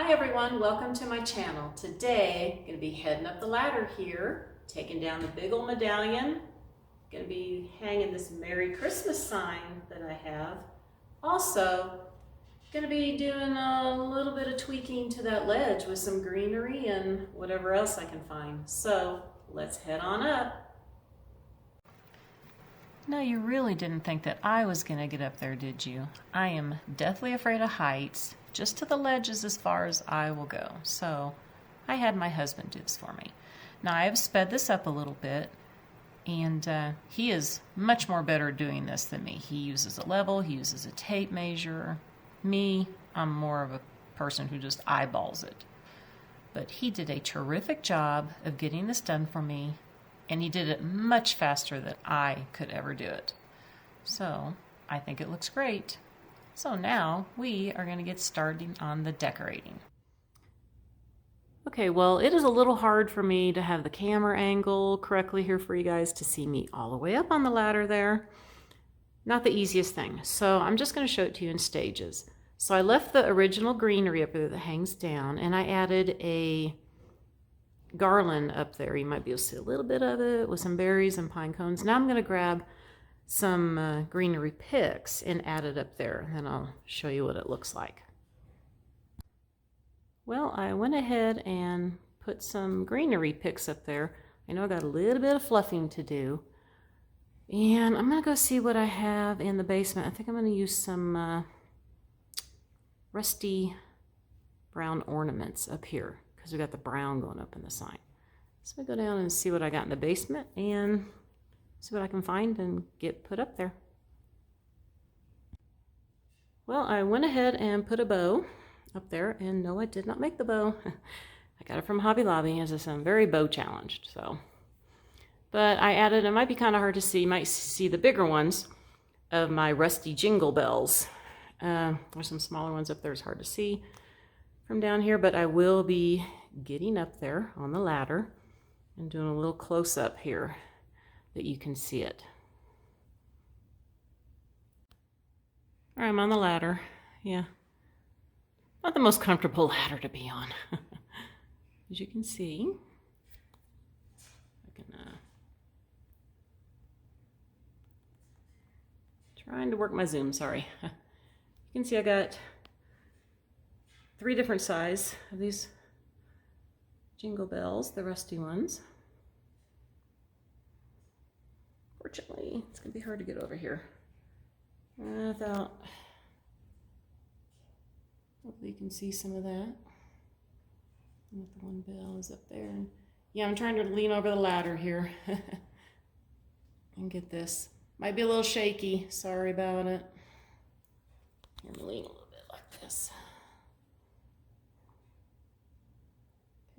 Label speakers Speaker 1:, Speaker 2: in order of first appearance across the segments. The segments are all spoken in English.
Speaker 1: Hi everyone, welcome to my channel. Today, I'm going to be heading up the ladder here, taking down the big old medallion. Going to be hanging this Merry Christmas sign that I have. Also, going to be doing a little bit of tweaking to that ledge with some greenery and whatever else I can find. So, let's head on up. No, you really didn't think that I was going to get up there, did you? I am deathly afraid of heights. Just to the ledge is as far as I will go. So I had my husband do this for me. Now I have sped this up a little bit, and he is much more better at doing this than me. He uses a level, he uses a tape measure. Me, I'm more of a person who just eyeballs it. But he did a terrific job of getting this done for me, and he did it much faster than I could ever do it. So I think it looks great. So now we are going to get started on the decorating. Okay, well, it is a little hard for me to have the camera angle correctly here for you guys to see me all the way up on the ladder there. Not the easiest thing. So I'm just going to show it to you in stages. So I left the original greenery up there that hangs down, and I added a garland up there. You might be able to see a little bit of it with some berries and pine cones. Now I'm going to grab some greenery picks and add it up there, and I'll show you what it looks like. Well, I went ahead and put some greenery picks up there. I know I got a little bit of fluffing to do, and I'm gonna go see what I have in the basement. I think I'm gonna use some rusty brown ornaments up here because we got the brown going up in the sign. So I go down and see what I got in the basement and see what I can find and get put up there. Well, I went ahead and put a bow up there, and no, I did not make the bow. I got it from Hobby Lobby. As I said, I'm very bow challenged. But I added, it might be kind of hard to see, you might see the bigger ones of my rusty jingle bells. There's some smaller ones up there, it's hard to see from down here, but I will be getting up there on the ladder and doing a little close up here that you can see it. All right, I'm on the ladder. Yeah, not the most comfortable ladder to be on. As you can see, I can trying to work my zoom, sorry. You can see I got 3 different sizes of these jingle bells, the rusty ones. Fortunately, it's going to be hard to get over here. I thought, hopefully you can see some of that. And the one bell is up there. Yeah, I'm trying to lean over the ladder here and get this. Might be a little shaky, sorry about it. I'm going to lean a little bit like this.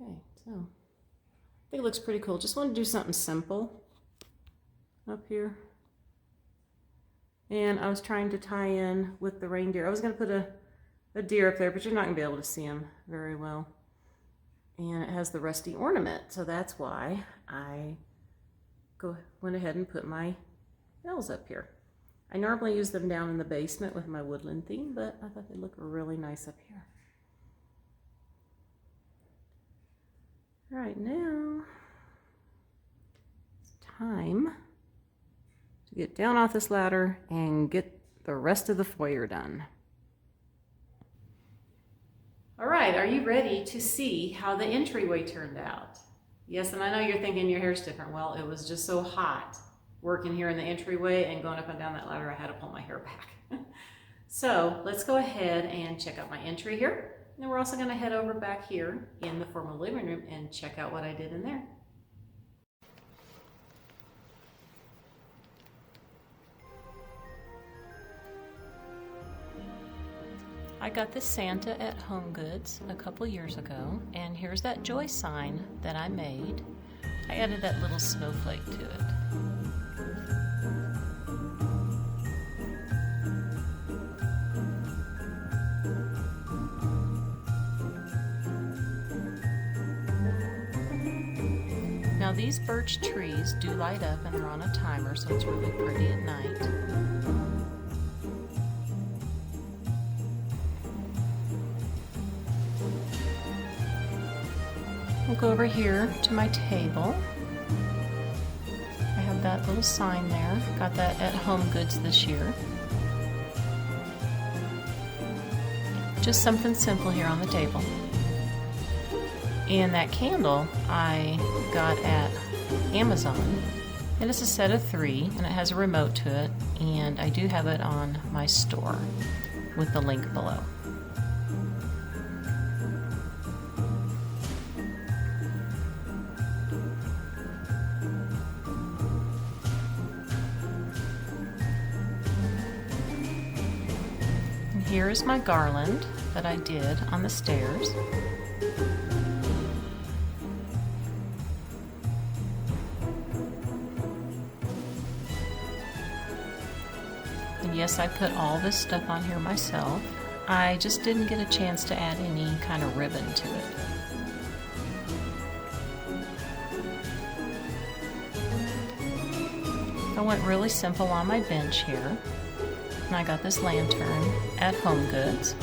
Speaker 1: Okay, so I think it looks pretty cool. Just want to do something simple up here. And I was trying to tie in with the reindeer. I was going to put a deer up there, but you're not going to be able to see him very well. And it has the rusty ornament, so that's why I went ahead and put my bells up here. I normally use them down in the basement with my woodland theme, but I thought they look really nice up here. All right, now it's time to get down off this ladder and get the rest of the foyer done. All right, are you ready to see how the entryway turned out? Yes, and I know you're thinking your hair's different. Well, it was just so hot working here in the entryway and going up and down that ladder, I had to pull my hair back. So let's go ahead and check out my entry here. And then we're also going to head over back here in the formal living room and check out what I did in there. I got this Santa at Home Goods a couple years ago, and here's that joy sign that I made. I added that little snowflake to it. Now these birch trees do light up and they're on a timer, so it's really pretty at night. We'll go over here to my table. I have that little sign there. Got that at Home Goods this year. Just something simple here on the table. And that candle I got at Amazon. It is a set of 3 and it has a remote to it, and I do have it on my store with the link below. And here is my garland that I did on the stairs. Yes, I put all this stuff on here myself. I just didn't get a chance to add any kind of ribbon to it. I went really simple on my bench here. And I got this lantern at Home Goods.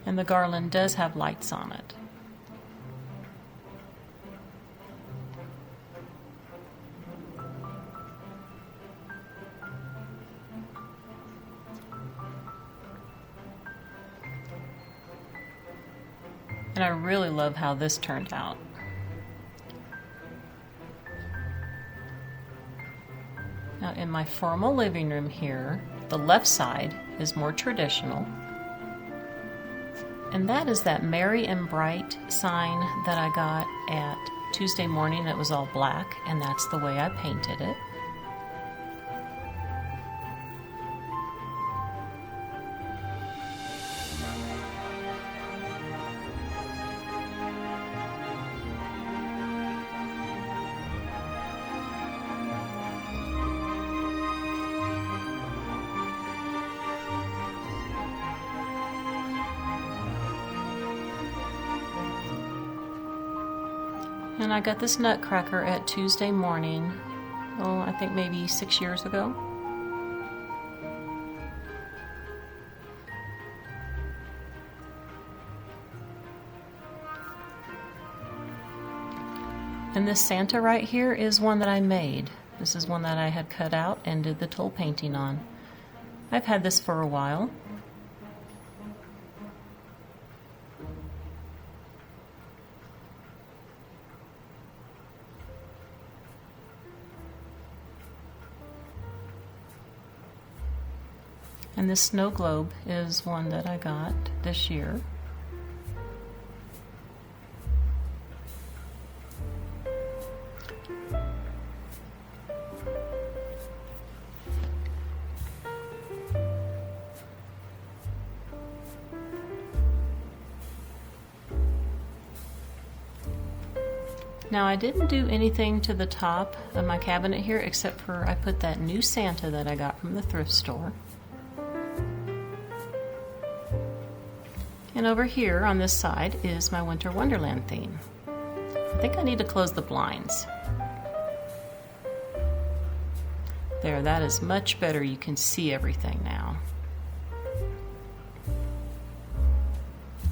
Speaker 1: And the garland does have lights on it. And I really love how this turned out. Now in my formal living room here, the left side is more traditional. And that is that Merry and Bright sign that I got at Tuesday morning. It was all black, and that's the way I painted it. And I got this nutcracker at Tuesday morning, I think maybe 6 years ago. And this Santa right here is one that I made. This is one that I had cut out and did the tool painting on. I've had this for a while. And this snow globe is one that I got this year. Now I didn't do anything to the top of my cabinet here except for I put that new Santa that I got from the thrift store. And over here on this side is my Winter Wonderland theme. I think I need to close the blinds. There, that is much better. You can see everything now.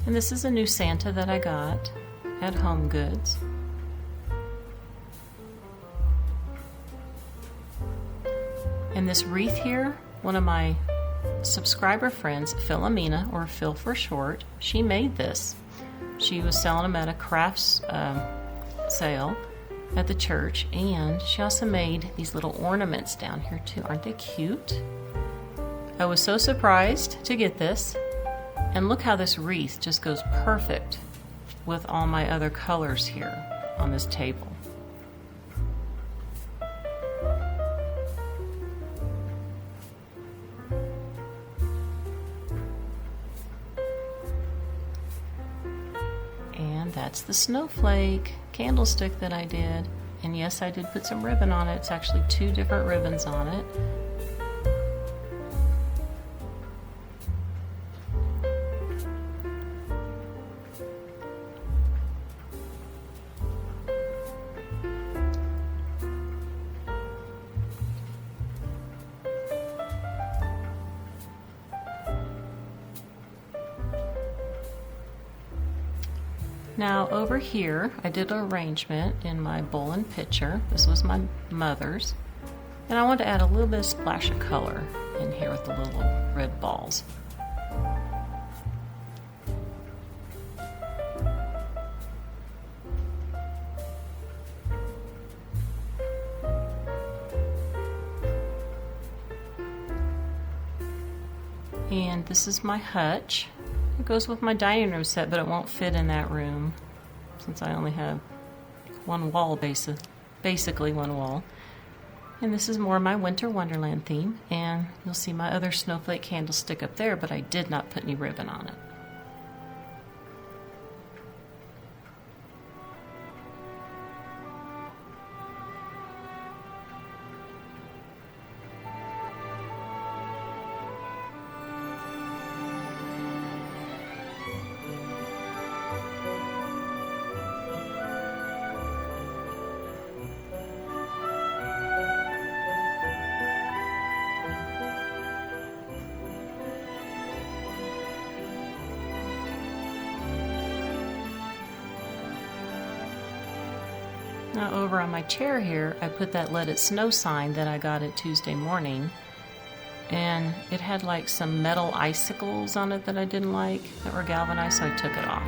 Speaker 1: And this is a new Santa that I got at Home Goods. And this wreath here, one of my subscriber friends, Philomena, or Phil for short, she made this. She was selling them at a crafts sale at the church, and she also made these little ornaments down here too. Aren't they cute? I was so surprised to get this, and look how this wreath just goes perfect with all my other colors here on this table. That's the snowflake candlestick that I did. And yes, I did put some ribbon on it. It's actually 2 different ribbons on it. Now over here, I did an arrangement in my bowl and pitcher. This was my mother's. And I wanted to add a little bit of splash of color in here with the little red balls. And this is my hutch. It goes with my dining room set, but it won't fit in that room since I only have one wall, basically one wall. And this is more my winter wonderland theme, and you'll see my other snowflake candlestick up there, but I did not put any ribbon on it. Now over on my chair here, I put that Let It Snow sign that I got at Tuesday morning. And it had like some metal icicles on it that I didn't like, that were galvanized, so I took it off.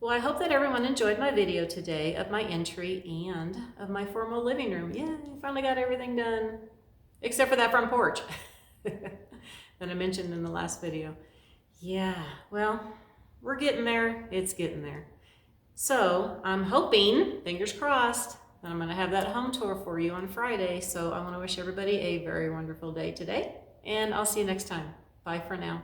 Speaker 1: Well, I hope that everyone enjoyed my video today of my entry and of my formal living room. Yeah, I finally got everything done, except for that front porch that I mentioned in the last video. Yeah, well, we're getting there. It's getting there. So I'm hoping, fingers crossed, that I'm going to have that home tour for you on Friday. So I want to wish everybody a very wonderful day today, and I'll see you next time. Bye for now.